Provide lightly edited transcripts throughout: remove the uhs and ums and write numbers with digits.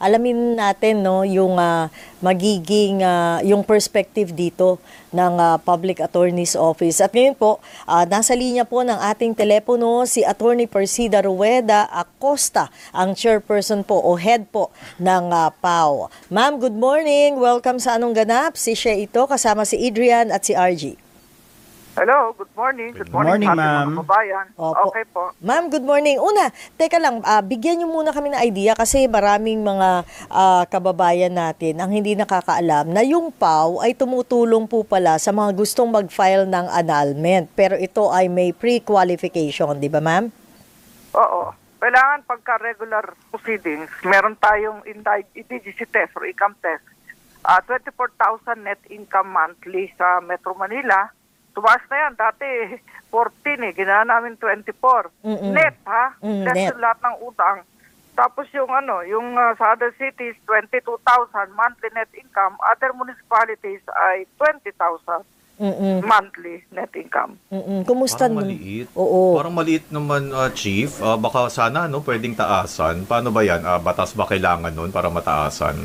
alamin natin no yung magiging yung perspective dito ng Public Attorney's Office. At ngayon po, nasa linya po ng ating telepono si Attorney Persida Rueda Acosta, ang chairperson po o head po ng PAO. Ma'am, good morning. Welcome sa Anong Ganap. Si Shea ito kasama si Adrian at si RG. Hello, good morning. Good morning, ma'am. Mga kababayan. Opo. Okay po. Ma'am, good morning. Una, teka lang, bigyan niyo muna kami ng idea kasi maraming mga kababayan natin ang hindi nakakaalam na yung PAO ay tumutulong po pala sa mga gustong mag-file ng annulment. Pero ito ay may pre-qualification, di ba ma'am? Oo. Kailangan pagka-regular proceedings, meron tayong IDGC test or income test. 24,000 net income monthly sa Metro Manila. Tumaas na yan. Dati 14 ginana namin 24. Net ha? Net. Lahat ng utang. Tapos yung sa other cities, 22,000 monthly net income. Other municipalities ay 20,000 monthly net income. Kumusta Parang maliit. Oo. Parang maliit naman, Chief. Baka sana pwedeng taasan. Paano ba yan? Batas ba kailangan nun para mataasan?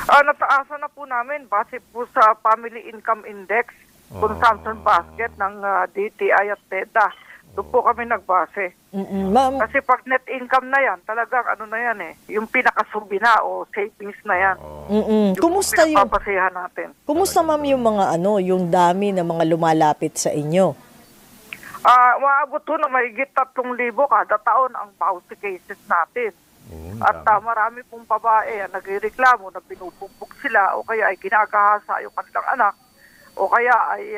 Nataasan na po namin base po sa Family Income Index. Consumption basket ng DTI at TEDA. Doon po kami nagbase. Kasi pag net income na yan, talagang na yan yung pinakasubi na o savings na yan. Kumusta yung pinapapasihan natin. Kumusta ma'am yung mga yung dami ng mga lumalapit sa inyo? Maabot po na mahigit 3,000 kada taon ang pausi cases natin. At marami pong babae nagrereklamo na pinupumpog sila o kaya ay kinakahasa yung kanilang anak. O kaya ay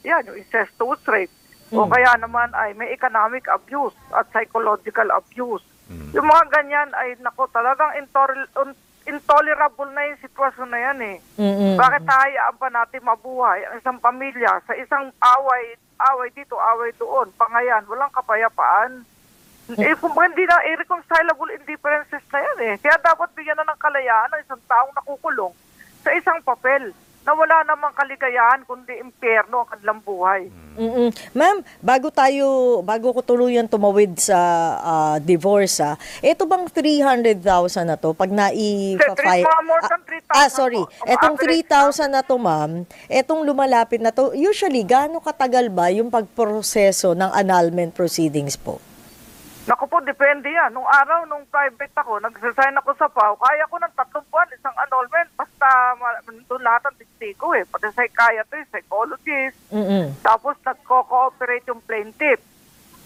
yung incestuous rape. O kaya naman ay may economic abuse at psychological abuse. Yung mga ganyan ay talagang intolerable na yung sitwasyon na yan Bakit hayaan pa natin mabuhay ang isang pamilya sa isang away dito, away doon, pangayan, walang kapayapaan? Kung hindi na irreconcilable indifferences na yan Kaya dapat bigyan na ng kalayaan ng isang taong nakukulong sa isang papel na wala namang kaligayahan kundi impyerno ang kanilang buhay. Ma'am, bago ko tuluyan tumawid sa divorce, ito bang 300,000 na to pag more than 3,000. Sorry. Etong 3,000 na to, ma'am, etong lumalapit na to, usually gaano katagal ba yung pagproseso ng annulment proceedings po? Naku po, depende yan. Nung araw, nung private ako, nagsasign ako sa PAO, kaya ko ng 3 buwan, isang annulment. Basta doon lahat ang testigo Pati psychiatrist, psychologist. Tapos nagko-cooperate yung plaintiff.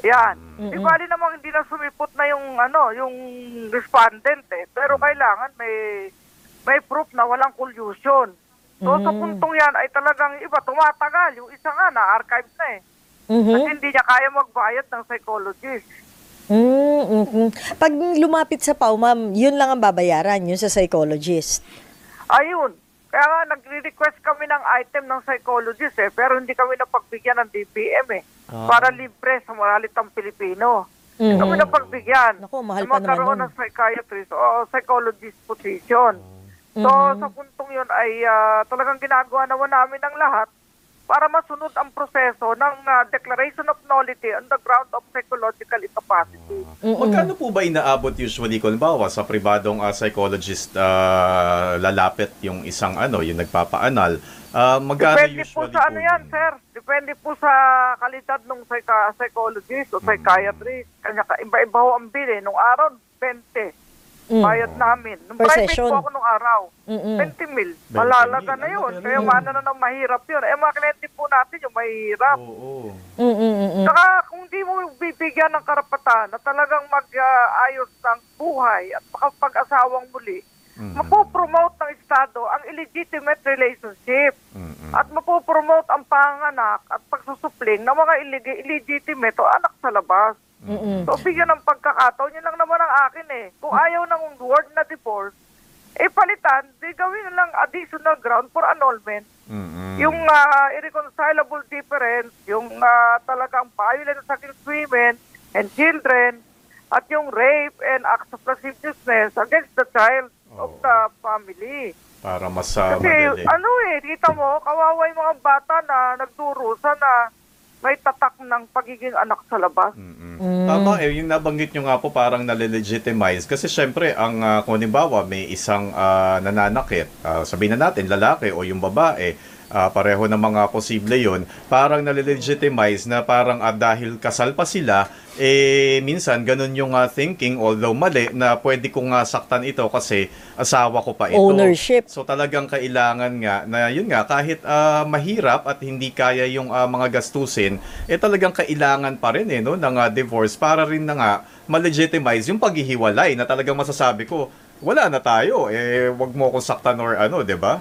Yan. Di bali namang hindi na sumipot na yung respondent Pero kailangan may proof na walang collusion. So sa puntong yan ay talagang iba, tumatagal. Yung isa nga na-archive na Kasi hindi niya kaya magbayad ng psychologist. Pag lumapit sa PAO, ma'am, yun lang ang babayaran, yun sa psychologist. Ayun. Kaya nga, nagre-request kami ng item ng psychologist pero hindi kami napagbigyan ng DPM para libre sa maralitang Pilipino. Hindi kami napagbigyan. Naku, mahal pa naman magkaroon ng psychiatrist o psychologist position. So, sa puntong yun ay talagang ginagawa naman namin ang lahat para masunod ang proseso ng declaration of nullity on the ground of psychological incapacity. Magkano po ba inaabot usually kung bawa sa pribadong psychologist lalapit yung isang yung nagpapaanal? Magkano Depende usually po sa yan, sir. Depende po sa kalidad ng psychologist o psychiatrist. Kanya iba-iba ho ang bili. Nung araw, 20. Bayad namin. Nung Per private session. po ako nung araw, 20 mil. Malalaga na yun. Kaya mana na mahirap yun. Mga kliyente po natin yung mahirap. Saka kung di mo bibigyan ng karapatan na talagang mag-ayos ng buhay at makapag-asawang muli, mapopromote ng Estado ang illegitimate relationship. At mapopromote ang panganak at pagsusupling ng mga illegitimate o anak sa labas. So, bigyan ng pagkakataon, yun lang naman ang akin Kung ayaw ng word na divorce, palitan, gawin na lang additional ground for annulment. Yung irreconcilable difference, yung talagang violence against women and children, at yung rape and acts of lasciviousness against the child of the family. Para mas Kasi madali. dito mo, kawawa yung mga bata na nagdurusa na may tatak ng pagiging anak sa labas. Tama yung nabanggit nyo nga po parang nale-legitimize kasi syempre kung halimbawa may isang nananakit, sabihin na natin lalaki o yung babae, pareho na mga posible yon, parang nale-legitimize na parang dahil kasal pa sila, minsan ganun yung thinking, although mali, na pwede kong saktan ito kasi asawa ko pa ito. Ownership. So talagang kailangan nga na yun nga, kahit mahirap at hindi kaya yung mga gastusin, talagang kailangan pa rin no, ng divorce para rin na nga ma-legitimize yung paghihiwalay na talagang masasabi ko, wala na tayo, wag mo akong saktan or di ba?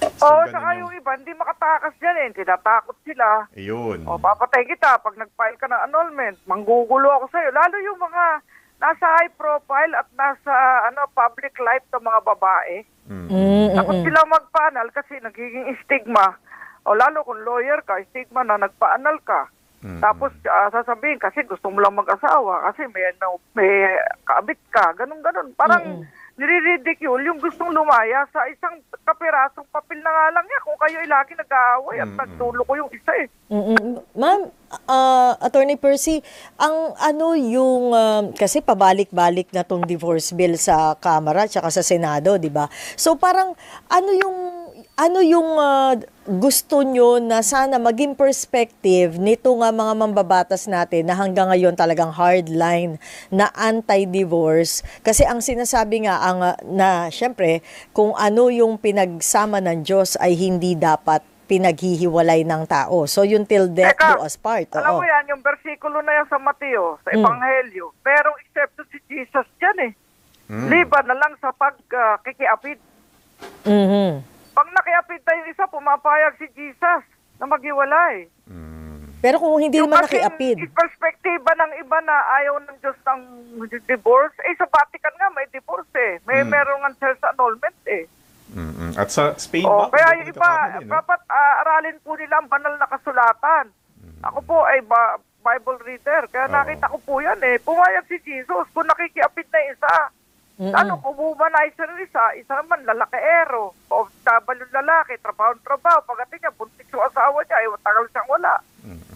Oo, saka yung iba, hindi makatakas dyan tinatakot sila. Ayun. Papatay kita pag nag-file ka ng annulment. Manggugulo ako sa'yo. Lalo yung mga nasa high profile at nasa public life ng mga babae. Takot sila magpa-annul kasi nagiging stigma. O lalo kung lawyer ka, stigma na nagpa-annul ka. Tapos sasabihin kasi gusto mo lang mag-asawa kasi may kaabit ka. Ganun-ganun. Parang nire-ridicule yung gustong lumaya sa isang kapirasong papel na nga lang niya kung kayo ay lagi nag-aaway at nagtulo ko yung isa Ma'am, Attorney Percy, ang yung kasi pabalik-balik na tong divorce bill sa Kamara at sa Senado, di ba? So parang ano yung gusto nyo na sana maging perspective nito nga mga mambabatas natin na hanggang ngayon talagang hardline na anti-divorce? Kasi ang sinasabi nga na syempre kung ano yung pinagsama ng Diyos ay hindi dapat pinaghihiwalay ng tao. So yung till death do us part. Alam mo yan, yung versikulo na yan sa Mateo, sa Ebanghelyo, merong exception si Jesus dyan Liban na lang sa pagkikiapid. Pag nakiapid na yung isa, pumapayag si Jesus na maghiwalay. Pero kung hindi naman nakiapid. Yung perspektiba ng iba na ayaw ng Diyos ng divorce, sa Vatican nga may divorce meron nga self-annulment At sa Spain ba? Kaya yung iba, dapat aralin po nila ang banal na kasulatan. Ako po ay Bible reader, kaya nakita ko po yan Pumayag si Jesus kung nakikiapid na isa. Ano, kung womanizer isa naman lalaki-ero. O tabal yung lalaki, trabaho. Pagdating niya, buntik yung asawa niya, matagal siyang wala.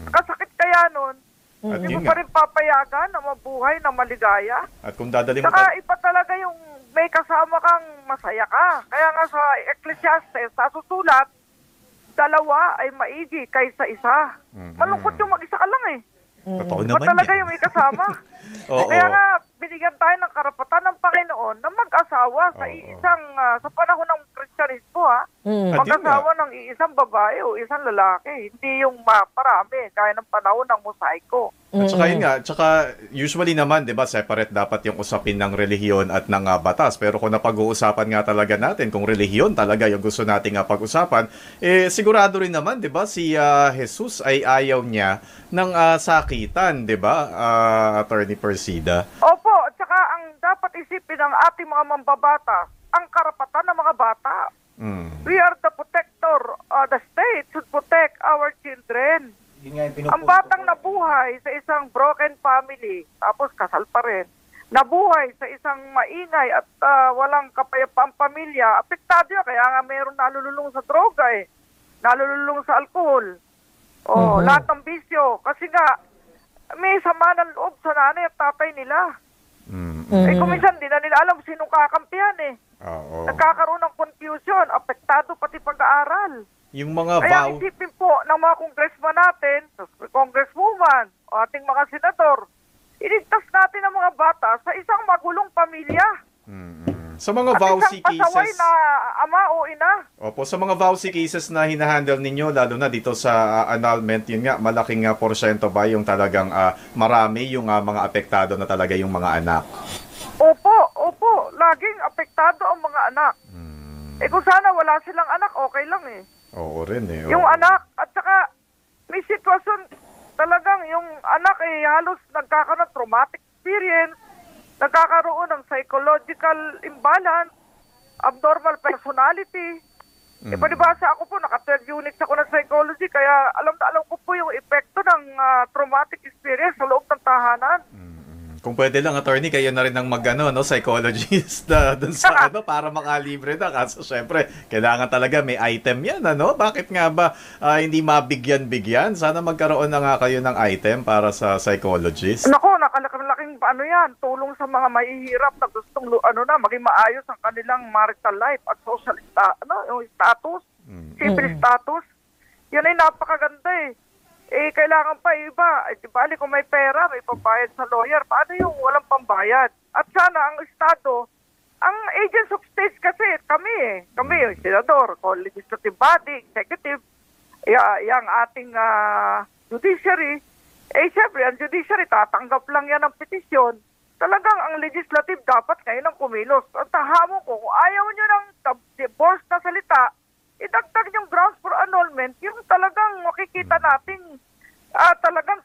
Kasakit kaya nun. Hindi mo pa rin papayagan na mabuhay, na maligaya. At kung dadali mo... Saka iba talaga yung may kasama kang masaya ka. Kaya nga sa Ecclesiastes, nasusulat, dalawa ay maigi kaysa isa. Malungkot yung mag-isa ka lang Totoo Iba naman talaga yan. yung may kasama. Kaya nga, binigyan tayo ng karapatan ng Panginoon na mag-asawa sa isang, sa panahon ng Kristyanismo mag-asawa ng isang babae o isang lalaki. Hindi yung parami, kaya ng panahon ng mosaiko. At saka yun nga, usually naman, di ba, separate dapat yung usapin ng relihiyon at ng batas. Pero kung napag-uusapan nga talaga natin, kung relihiyon talaga yung gusto nating pag-usapan, sigurado rin naman, di ba, si Jesus ay ayaw niya ng sakitan, di ba, Attorney Persida? Opo, at saka ang dapat isipin ng ating mga mambabatas, ang karapatan ng mga bata. We are the protector, the state should protect our children. Ang batang nabuhay sa isang broken family, tapos kasal pa rin, nabuhay sa isang maingay at walang kapayapaang pamilya, apektado yan. Kaya nga mayroon nalululong sa droga nalululong sa alkohol. Lahat ng bisyo. Kasi nga, may sama ng loob sa nanay at tatay nila. Kung minsan, di na nila alam sinong kakampihan Nagkakaroon ng confusion, apektado pati pag-aaral. Yung mga Kaya isipin po ng mga congressman natin, congresswoman, o ating mga senador, iligtas natin ang mga bata sa isang magulong pamilya. Sa mga vowsy cases. At isang pasaway na ama o ina. Opo, sa mga vowsy cases na hinahandle ninyo, lalo na dito sa annulment, yun nga, malaking porsyento ba yung talagang marami yung mga apektado na talaga yung mga anak? Opo. Laging apektado ang mga anak. Kung sana wala silang anak, okay lang Oo rin Yung anak, at saka may sitwasyon talagang yung anak halos nagkakaroon ng traumatic experience, nagkakaroon ng psychological imbalance, abnormal personality. Palibhasa ako po, naka-12 units ako ng psychology, kaya alam ko po yung epekto ng traumatic experience sa loob ng tahanan. Kung pwede lang, attorney, kayo na rin ang psychologist dun sa para makalibre na. Kasi syempre, kailangan talaga may item yan, Bakit nga ba hindi mabigyan-bigyan? Sana magkaroon na nga kayo ng item para sa psychologist. Nako, nakalaking yan, tulong sa mga mahihirap na gustong maging maayos ang kanilang marital life at social yung status, civil status. Yan ay napakaganda eh. Kailangan pa iba. Di bali kung may pera, may pambayad sa lawyer. Paano yung walang pambayad? At sana ang Estado, ang agents of state kasi, kami yung senador, legislative body, executive, yung ating judiciary. Siyempre, ang judiciary, tatanggap lang yan ng petisyon. Talagang ang legislative dapat ngayon ang kumilos. Ang tahamo ko, kung ayaw nyo ng divorce na salita, idagdag yung grounds for annulment, yung talagang makikita natin talagang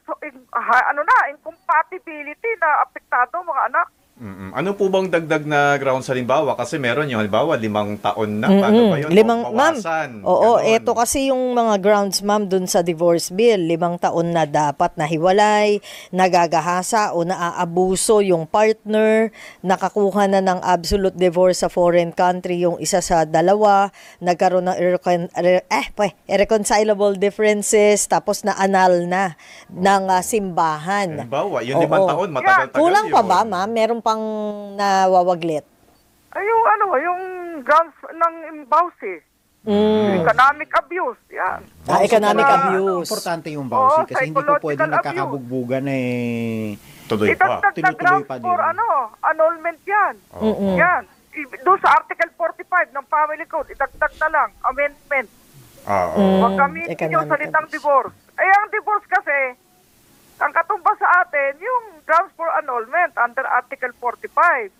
incompatibility na apektado mga anak. Ano po bang dagdag na grounds halimbawa? Kasi meron yung halimbawa 5 taon na. Paano ba yun? Ma'am. Oo, eto kasi yung mga grounds, ma'am, dun sa divorce bill. 5 taon na dapat nahiwalay, nagagahasa o naaabuso yung partner, nakakuha na ng absolute divorce sa foreign country yung isa sa dalawa, nagkaroon ng irreconcilable differences, tapos na-annul na ng simbahan. Halimbawa, yung 5 taon, matagal-tagal kulang yun. pa ba, ma'am? Meron pang nawawaglit? Yung grounds ng imbawsi. Economic abuse. Yan. Economic abuse. Importante yung bawsi kasi hindi po pwedeng nagkakabugbugan tuloy pa. Idagdag na grounds for annulment yan. Yan. Doon sa Article 45 ng Family Code, idagdag na lang, amendment. Huwag gamitin yung salitang divorce. Ang divorce kasi, ang katumbas sa atin, yung grounds for annulment under Article 45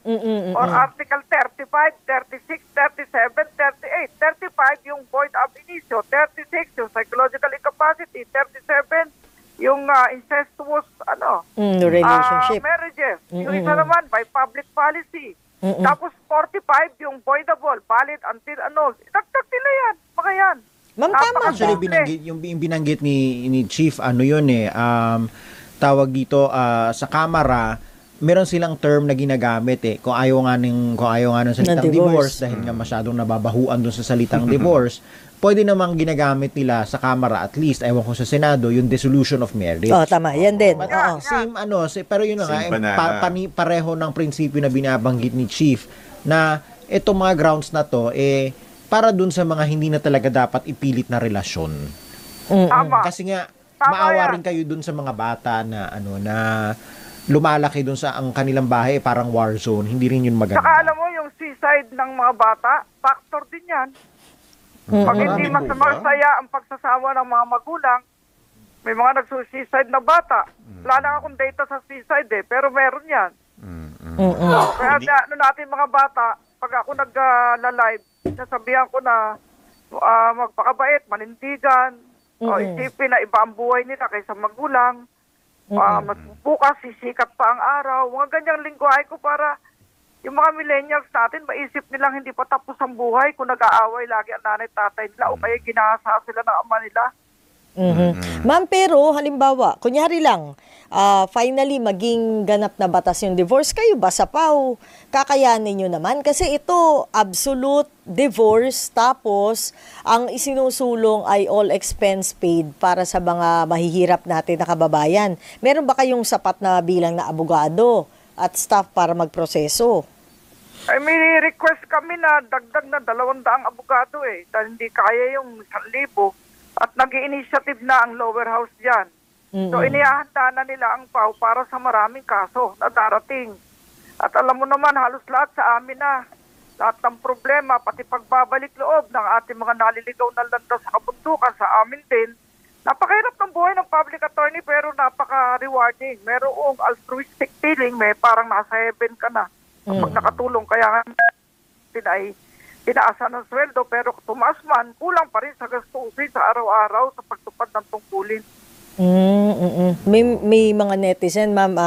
or Article 35, 36, 37, 38. 35 yung void ab initio, 36 yung psychological incapacity, 37 yung incestuous relationship. Marriages. Yung isa naman by public policy. Tapos 45 yung voidable, valid until annulled. Idagdag nila yan. Baka yan. Ma'am, tama. Actually, binanggit ni Chief, tawag dito sa Kamara, meron silang term na ginagamit kung ayaw nga ng salitang divorce dahil nga masyadong nababahuan doon sa salitang divorce, pwede namang ginagamit nila sa Kamara, at least ewan ko sa Senado, yung dissolution of marriage. Tama, yan din. But, pero yun nga, pareho ng prinsipyo na binabanggit ni Chief na itong mga grounds na to para dun sa mga hindi na talaga dapat ipilit na relasyon. Kasi nga maawa rin kayo dun sa mga bata na na lumalaki dun sa ang kanilang bahay parang war zone. Hindi rin yun maganda. Saka alam mo yung suicide ng mga bata, factor din yan. Pag hindi masaya ang pagsasawa ng mga magulang, may mga nagsuicide na bata. Wala lang akong data sa suicide pero meron yan. Kaya natin mga bata, pag ako nag-live, nasabihan ko na magpakabait, manindigan, isipin na iba ang buhay nila kaysa magulang. Mas bukas, sisikat pa ang araw. Mga ganyang lingwahe ko para yung mga millennials natin, maisip nilang hindi pa tapos ang buhay kung nag-aaway lagi ang nanay tatay nila o kaya ginahasa sila ng ama nila. Ma'am, pero halimbawa, kunyari lang, finally maging ganap na batas yung divorce, kayo ba sa PAW, kakayanin nyo naman? Kasi ito, absolute divorce, tapos ang isinusulong ay all expense paid para sa mga mahihirap natin na kababayan. Meron ba kayong sapat na bilang na abogado at staff para magproseso? May request kami na dagdag na 200 abogado dahil hindi kaya yung 1,000. At nag-i-initiative na ang lower house dyan. So, inihahanda na nila ang PAW para sa maraming kaso na darating. At alam mo naman, halos lahat sa amin na. Lahat ng problema, pati pagbabalik loob ng ating mga naliligaw na landas sa kabundukan sa amin din. Napakahirap ng buhay ng public attorney pero napaka-rewarding. Merong altruistic feeling, may parang nasa heaven ka na. Kapag nakatulong, kaya ay tinaasa ng sweldo pero tumaas man, kulang pa rin sa gastusin sa araw-araw sa pagtupad ng tungkulin. May mga netizen, ma'am,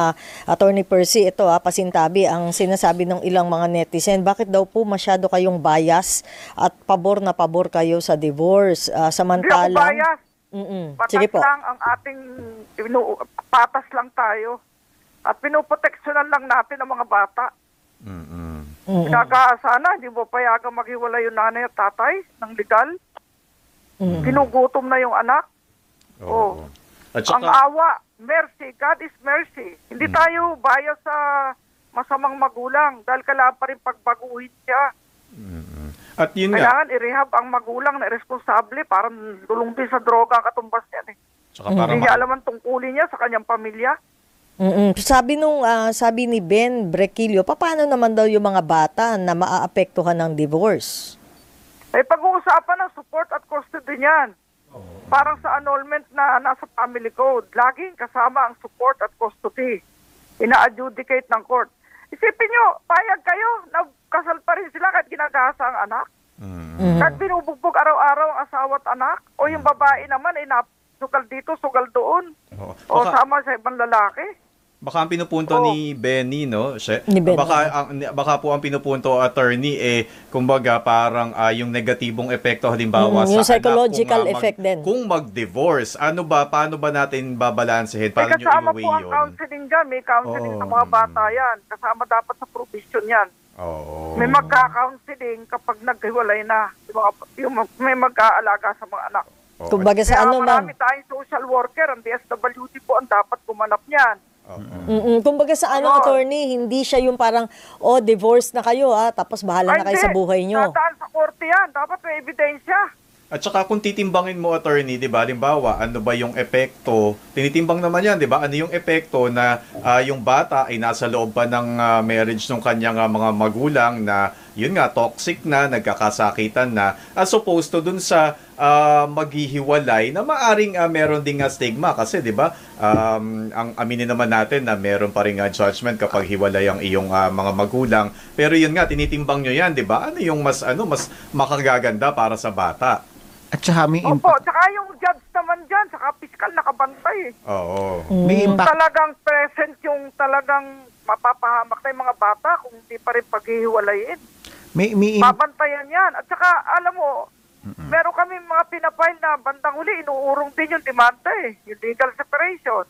Attorney Percy, ito pasintabi ang sinasabi ng ilang mga netizen, bakit daw po masyado kayong bias at pabor na pabor kayo sa divorce? Samantalang... Hindi ako bias. Sige po. Patas lang ang ating, patas lang tayo. At pinoproteksyonan lang natin ang mga bata. Sana, hindi mo payagang maghiwalay yung nanay at tatay ng legal. Ginugutom na yung anak. Oo. At Ang awa, mercy, God is mercy. Hindi tayo bias sa masamang magulang dahil kailangan pa rin pagbaguhin siya. At yun nga. Kailangan i-rehab ang magulang na irresponsable, parang dulong din sa droga katumbas yan eh. Hindi niya alam ang tungkulin niya sa kanyang pamilya. Sabi ni Ben Brequillo, paano naman daw yung mga bata na maaapektuhan ng divorce? Pag-uusapan ng support at custody niyan. Parang sa annulment na nasa family code, laging kasama ang support at custody. Ina-adjudicate ng court. Isipin nyo, payag kayo, nagkasal pa rin sila kahit ginagasa ang anak. Kahit binubugbog araw-araw ang asawa at anak. O yung babae naman, sugal dito, sugal doon. O sama sa ibang lalaki. Baka ang pinupunto ni Benny, no? Ni Ben, baka po ang pinupunto, attorney, kumbaga parang yung negatibong epekto halimbawa sa yung psychological anak effect din. Kung mag-divorce, paano ba natin babalansehin? Paano nyo kasama inuwi po ang yun? counseling dyan. May counseling sa mga bata yan. Kasama dapat sa provision yan. May magka-counseling kapag naghiwalay na. May mag-aalaga sa mga anak. Kumbaga sa Kaya ma'am? marami tayong social worker. Ang DSWD po ang dapat gumanap niyan. Kumbaga sa attorney, hindi siya yung parang, divorce na kayo tapos bahala na kayo sa buhay nyo. Dadaan sa korte yan. Dapat may ebidensya. At saka kung titimbangin mo, attorney, di ba, halimbawa, ano ba yung epekto, tinitimbang naman yan, di ba, ano yung epekto na yung bata ay nasa loob pa ng marriage ng kanyang mga magulang na, yun nga, toxic na, nagkakasakitan na, as opposed to dun sa maghihiwalay na maaring meron ding stigma kasi, di ba, ang aminin naman natin na meron pa rin judgment kapag hiwalay ang iyong mga magulang. Pero yun nga, tinitimbang nyo yan, di ba? Ano yung mas makagaganda para sa bata? At saka may Opo, impact. tsaka yung judge naman dyan, tsaka piskal nakabantay eh. Oo. May impact. Talagang present yung talagang mapapahamak na yung mga bata kung hindi pa rin paghihiwalayin. Babantayan yan. At saka, alam mo, meron kami mga pinapile na bandang huli, inuurong din yung demanda eh. Yung legal separation.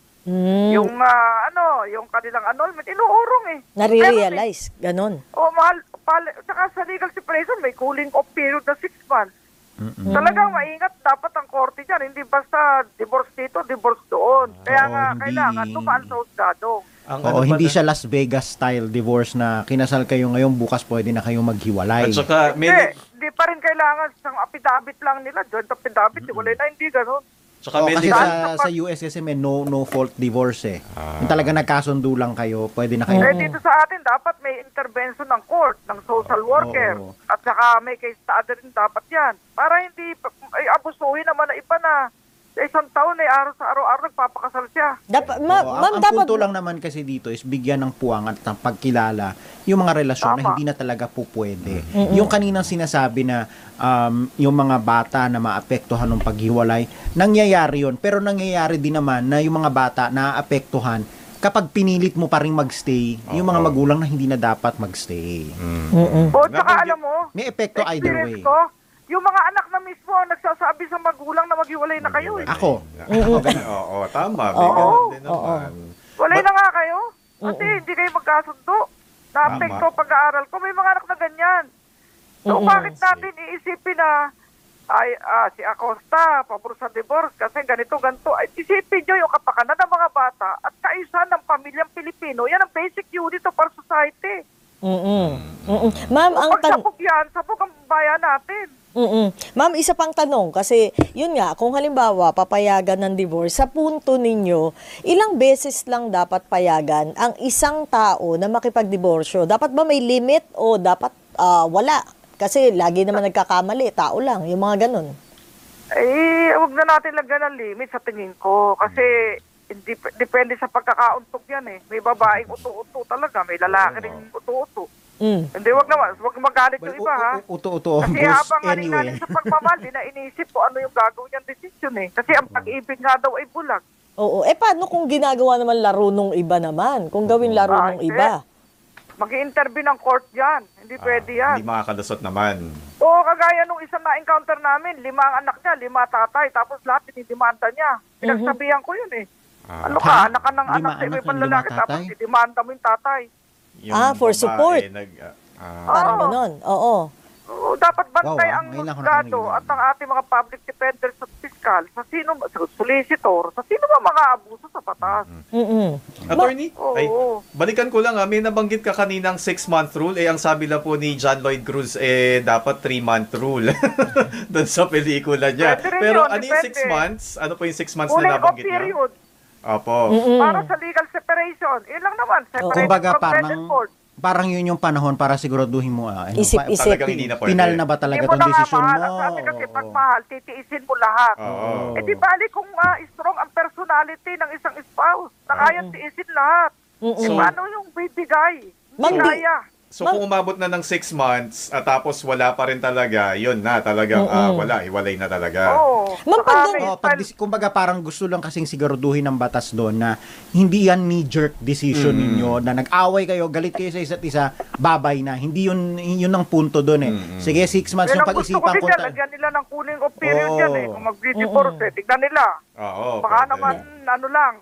Yung, yung kanilang annulment, inuurong eh. Nare-realize, ganon. Mahal. Tsaka sa legal separation, may cooling off period na 6 months. Talagang maingat dapat ang korte dyan. Hindi basta divorce dito, divorce doon. Kaya nga, kailangan tumaan sa husgado. Hindi siya Las Vegas style divorce na kinasal kayo ngayon, bukas pwede na kayong maghiwalay. At saka, Hindi pa rin kailangan isang affidavit lang nila. Joint affidavit, wala na, hindi ganun. Kasi sa US kasi may no fault divorce eh. Yung talaga nagkasundo lang kayo, pwede na kayo. Dito sa atin, dapat may intervention ng court, ng social worker. At saka may case study rin dapat yan. Para hindi abusuhin naman na iba na sa isang taon araw-araw nagpapakasal siya. Ang punto lang naman kasi dito is bigyan ng puwang at ng pagkilala yung mga relasyon na hindi na talaga po pwede. Yung kaninang sinasabi na yung mga bata na maapektuhan ng paghiwalay, nangyayari yun. Pero nangyayari din naman na yung mga bata naapektuhan kapag pinilit mo pa rin magstay, yung mga magulang na hindi na dapat magstay. Tsaka alam mo, may epekto either way. Yung mga anak na mismo ang nagsasabi sa magulang na maghiwalay na kayo eh. Ako. Oo, tama. May ganun din naman. Walay na nga kayo. Kasi hindi kayo magkasundo. Naapekto pag-aaral ko. May mga anak na ganyan. So bakit natin iisipin na si Acosta, pabor sa divorce kasi ganito. Ay, isipin nyo yung kapakanan ng mga bata at kaayusan ng pamilyang Pilipino. Yan ang basic unit of our society. Ma'am, pag sabog yan, sabog ang bayan natin. Ma'am, isa pang tanong kasi yun nga, kung halimbawa papayagan ng divorce, sa punto ninyo, ilang beses lang dapat payagan ang isang tao na makipagdiborsyo? Dapat ba may limit o dapat wala? Kasi lagi naman nagkakamali, tao lang, yung mga ganun. Huwag na natin lagyan ng limit sa tingin ko kasi depende sa pagkakauntok yan eh. May babaeng uto-uto talaga, may lalaki rin uto-uto. Hindi, wag magalit yung iba ha. Uto-uto. Kasi habang anong sa pagmamahal, di na inisip po ano yung gagawin niyang decision eh. Kasi ang pag-ibig nga daw ay bulag. Oo. Paano kung ginagawa naman laro nung iba naman? Kung gawin laro nung iba? Mag-i-intervene ng court yan. Hindi pwede yan. Hindi makakalusot naman. Oo, kagaya nung isang na-encounter namin, 5 ang anak niya, 5 tatay, tapos lahat dinidemanda niya. Pinagsabihan ko yun eh. Ano ka, anak ka ng Lima anak sa anak ibang yung lima lalaki, tapos tatay? idemanda mo yung tatay. for babae support. Parang Oo. ganon. Oo. Oo, dapat bantay Wow, ang ngayon lang ako husgado nakarinig. at ang ating mga public defenders at piskal sa solicitor, sa sino ba mga abuso sa batas. Mm-mm. Attorney, Oo. balikan ko lang, may nabanggit ka kaninang 6-month rule. Ang sabi lang po ni John Lloyd Cruz, dapat 3-month rule doon sa pelikula niya. Pwede rin Pero yun, ano yung 6 depende. months? Ano po yung 6 months Cooling na off nabanggit niya? period Opo. para sa legal separation. Yun lang naman, separated Kumbaga from present court. parang yun yung panahon para siguraduhin mo Isip-isip. Talagang hindi na pwede. Final na ba talaga Hindi mo itong na nga desisyon mahal. mo? Ang sabi kasi pag Oo. mahal, titiisin mo lahat. Oo. Eh di bali kung strong ang personality ng isang spouse, na kaya tiisin lahat. Eh So- paano yung bibigay? Ma'am, Hindi kaya. So kung umabot na ng 6 months at tapos wala pa rin talaga, yun na talagang hiwalay na talaga. Oo. Ma'am, Saka pag- may Kumbaga parang gusto lang kasing siguraduhin ng batas doon na hindi yan knee-jerk decision ninyo na nag-away kayo, galit kayo sa isa't isa, babay na. Hindi yun ang punto doon eh. Sige, 6 months Yan yung ang gusto ko pag-isipan din ko. yan. Lagyan nila ng cooling off period Oo. yan eh. Kung mag-divorce tignan nila. Oo. Baka pwede. naman, ano lang,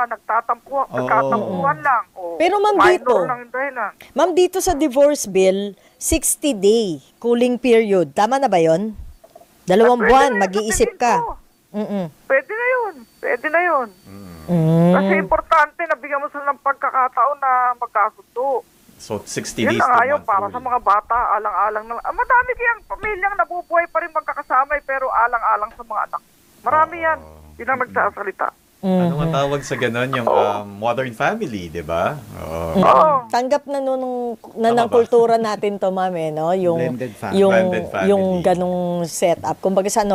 nagtatampuhan lang. O, Pero ma'am, minor dito, lang yung dahilan. Ma'am, dito sa divorce bill, 60-day cooling period. Tama na ba yon? 2 Pwede buwan, na yun, mag-iisip sa tingin ka. ko. Mm-mm. Pwede na yun. Pwede na yun. Mm. Kasi importante na bigyan mo sila ng pagkakataon na magkasundo. So 60 Yun days na nga to yun, month para rule. sa mga bata, alang-alang na. Madami kayang pamilyang nabubuhay pa rin magkakasama pero alang-alang sa mga anak. Marami yan. Yun ang nagsasalita. Ano nga tawag sa ganon? Yung modern family, di ba? Oo. Oo. Tanggap na ng Tama ba? kultura natin to, ma'am, no? Yung Blended family. yung Blended family. yung ganung setup. Kumbaga sa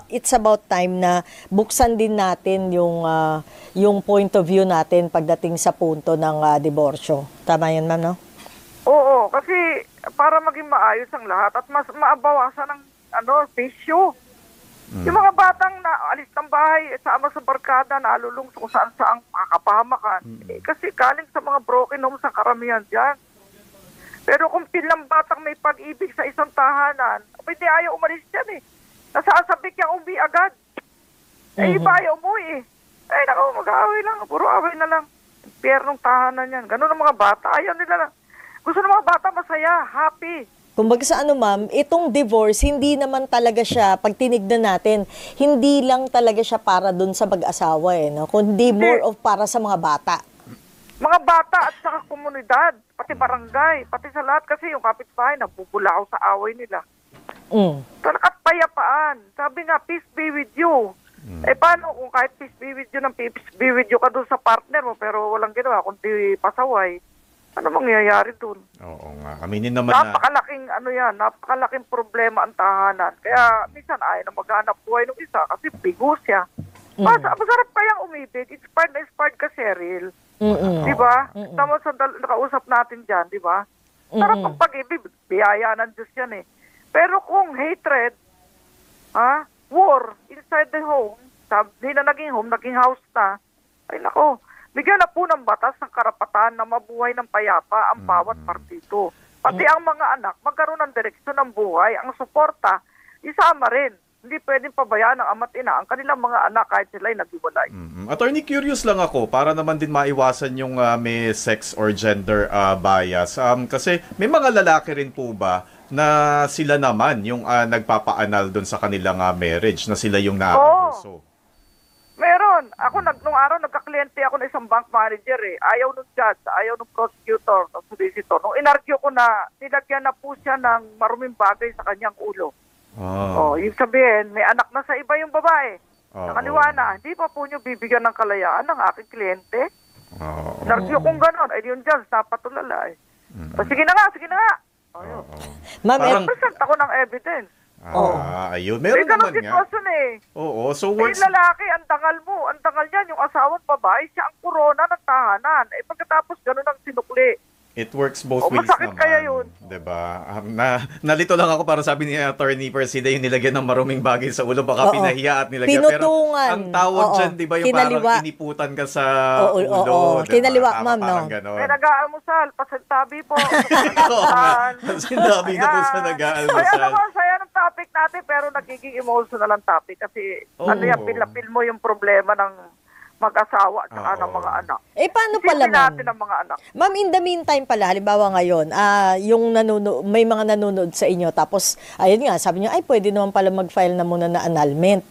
it's about time na buksan din natin yung point of view natin pagdating sa punto ng diborsyo. Tama 'yan, ma'am, no? Oo, kasi para maging maayos ang lahat at mas maabawasan ng bisyo. Yung mga batang naalis ng bahay, sama sa barkada, nalulung kung saan-saang makakapahamakan. Kasi galing sa mga broken homes ang karamihan dyan. Pero kung pilang batang may pag-ibig sa isang tahanan, pwede ayaw umalis dyan eh. Nasasabik yung uwi agad. Eh, iba ayaw umuwi eh. Eh, naku, mag-aaway lang. Puro away na lang. Piernong tahanan yan. Ganun ang mga bata. Ayaw nila lang. Gusto ng mga bata masaya, happy. Kumbaga sa ma'am, itong divorce, hindi naman talaga siya, pag tinignan natin, hindi lang talaga siya para dun sa mag-asawa, no? Kundi more of para sa mga bata. Mga bata at saka komunidad, pati barangay, pati sa lahat kasi yung kapitbahay nabubulao sa away nila. Talakat payapaan. Sabi nga, peace be with you. Eh paano kung kahit peace be with you, peace be with you ka doon sa partner mo pero walang ginawa kundi pasaway, ano mangyayari doon? Oo nga. Aminin naman na. Napakalaking problema ang tahanan. Kaya minsan ayaw na maghanap buhay ng isa kasi bigo siya. Masarap kayang umibig. Inspired na inspired ka, Cheryl. Di ba? Tama sa nakausap natin dyan, di ba? Sarap ang pag-ibig. Biyaya ng Diyos yan eh. Pero kung hatred, war inside the home, hindi na naging home, naging house na, ay nako, bigyan na po ng batas ng karapatan na mabuhay ng payapa ang bawat partido. Pati ang mga anak, magkaroon ng direksyon ng buhay, ang suporta, isama rin. Hindi pwedeng pabayaan ng ama't ina ang kanilang mga anak kahit sila'y naghiwalay. Attorney, curious lang ako para naman din maiwasan yung may sex or gender bias. Kasi may mga lalaki rin po ba na sila naman yung nagpapaanal doon sa kanilang marriage, na sila yung naabuso? Meron. Ako, nung araw, nagkakliyente ako ng isang bank manager eh. Ayaw nung judge, ayaw nung prosecutor, ng solicitor. Nung inargue ko na, nilagyan na po siya ng maruming bagay sa kanyang ulo. Yung sabihin, may anak na sa iba yung babae. Nakaliwa na, hindi pa po niyo bibigyan ng kalayaan ng aking kliyente. Inargue kong gano'n. Ay, yung judge, napatulala eh. Sige na nga. Ma'am, Present ako ng evidence. Ayun. Meron May ganun naman nga. sitwasyon eh. Oo. So, Yung lalaki, ang dangal mo. Ang dangal niyan, yung asawang babae, siya ang korona ng tahanan. Eh, pagkatapos ganun ang sinukli. it works both ways masakit naman. kaya yun. Diba? Nalito lang ako para sabi ni Attorney Persida yung nilagyan ng maruming bagay sa ulo. Baka pinahiya at nilagyan. Pinutungan. Pero ang tawag dyan, di ba yung Kinaliwa. parang iniputan ka sa ulo. Oo. Diba? Kinaliwa, Tama, ma'am, no? parang ganon. May nag-aalmusal, pasantabi po. Sinabi na po sa Kaya nag-aalmusal. naman, saya ng topic natin, pero nagiging emotional ang topic. Kasi, Oo. pinapil mo yung problema ng mag-asawa at saka Oo. ng mga anak. Paano pala, Isipin ma'am? natin ang mga anak. Ma'am, in the meantime pala, halimbawa ngayon, yung may mga nanonood sa inyo, tapos, ayun nga, sabi niyo, ay, pwede naman pala mag-file na muna na annulment.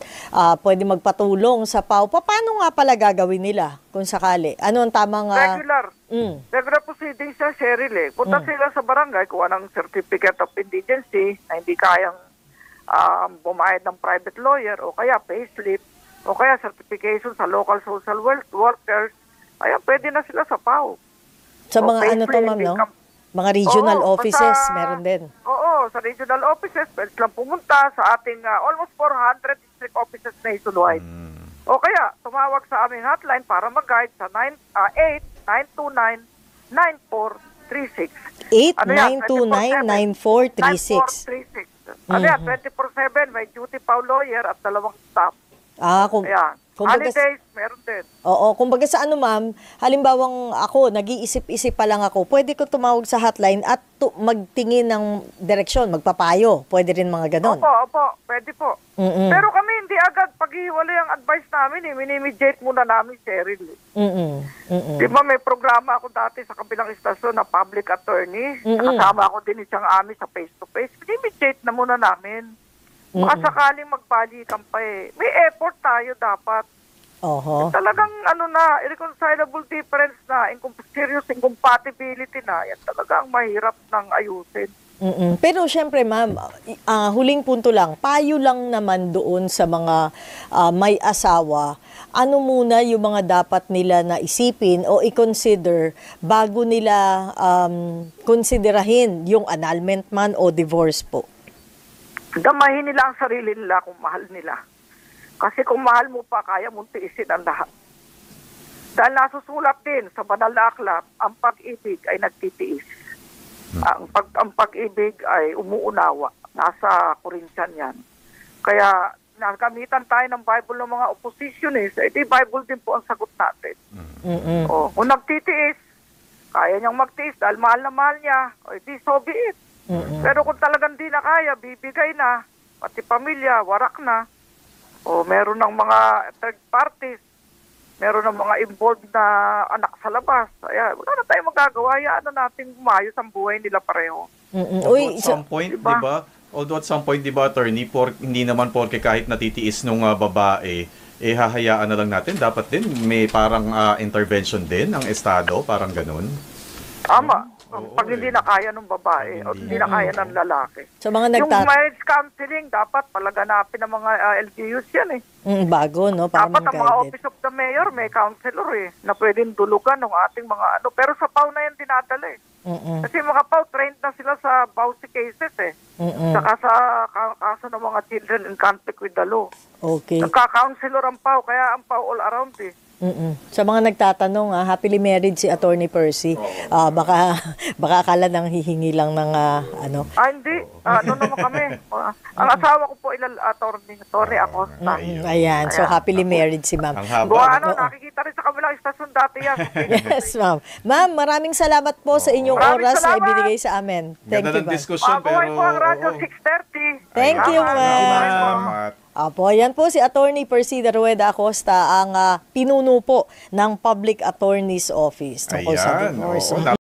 Pwede magpatulong sa PAW. Paano nga pala gagawin nila, kung sakali? Ano ang tamang... Regular proceedings sa Cheryl Punta sila sa barangay, kuha ng certificate of indigency na hindi kayang bumayad ng private lawyer o kaya payslip o kaya certification sa local social workers. Ayan, pwede na sila sa PAW. Sa mga ano to, ma'am, no? Mga regional offices, meron din. Oo, sa regional offices, pwede silang pumunta sa ating almost 400 district offices nationwide. O kaya, tumawag sa aming hotline para mag-guide sa 8-929-9436. 8-929-9436. Ano yan, 24/7, may duty PAW lawyer at 2 staff. Ayan. Kumbaga, Holidays, meron din. oo, kumbaga sa ano, ma'am, halimbawang ako, nag-iisip-isip pa lang ako, pwede ko tumawag sa hotline at magtingin ng direksyon, magpapayo. Pwede rin mga ganon. Opo, pwede po. Pero kami hindi agad paghiwalay ang advice namin minimediate muna namin, Cheryl. Di ba may programa ako dati sa kabilang istasyon na public attorney. Kasama ako din isang amin sa face-to-face. Minimediate na muna namin. Baka sakaling magbalikan pa may effort tayo dapat. Talagang irreconcilable difference na, serious incompatibility na, yan talagang mahirap ng ayusin. Pero syempre, ma'am, huling punto lang, payo lang naman doon sa mga may asawa, ano muna yung mga dapat nila na isipin o i-consider bago nila konsiderahin yung annulment man o divorce po? Gamahin nila ang sarili nila kung mahal nila. Kasi kung mahal mo pa, kaya mong tiisin ang lahat. Dahil nasusulat din sa banal na aklat, ang pag-ibig ay nagtitiis. Ang pag-ibig ay umuunawa. Nasa Corinthian yan. Kaya nagamitan tayo ng Bible ng mga oppositionist, di Bible din po ang sagot natin. Kung nagtitiis, kaya niyang magtiis dahil mahal na mahal niya, di so be it. Pero kung talagang di na kaya, bibigay na, pati pamilya, warak na, o meron ng mga third parties, meron ng mga involved na anak sa labas, wala na tayong magagawa, na natin umayos ang buhay nila pareho. Although at some point, di ba, attorney, hindi naman porke kahit natitiis nung babae, hahayaan na lang natin, dapat din may parang intervention din ng Estado, parang ganun. Tama. Pag hindi na kaya ng babae o hindi na kaya ng lalaki. So, mga yung marriage counseling, dapat palaganapin ng mga LGUs yan bago, no? Para dapat ang mga Office of the Mayor, may counselor na pwedeng dulugan ng ating mga pero sa PAW na yan dinadala Kasi mga PAW, trained na sila sa BAUSI cases Saka sa kaso ng mga children in conflict with the law. Okay. Nagka-counselor ang PAW, kaya ang PAW all around Sa mga nagtatanong, happily married si Attorney Percy. Baka akala nang hihingi lang ng hindi. Ano naman kami. Ang asawa ko po Attorney Acosta. Ayan. So, happily married si ma'am. Ang haba. Nakikita rin sa kabilang istasyon dati yan. Yes, ma'am. Ma'am, maraming salamat po sa inyong oras na ibinigay sa amin. Thank you, ma'am. Diskusyon, pero... po ang radyo 6:30. Thank you, ma'am. Apo, yan po si Attorney Percy Rueda Acosta, ang pinuno po ng Public Attorney's Office tungkol sa divorce.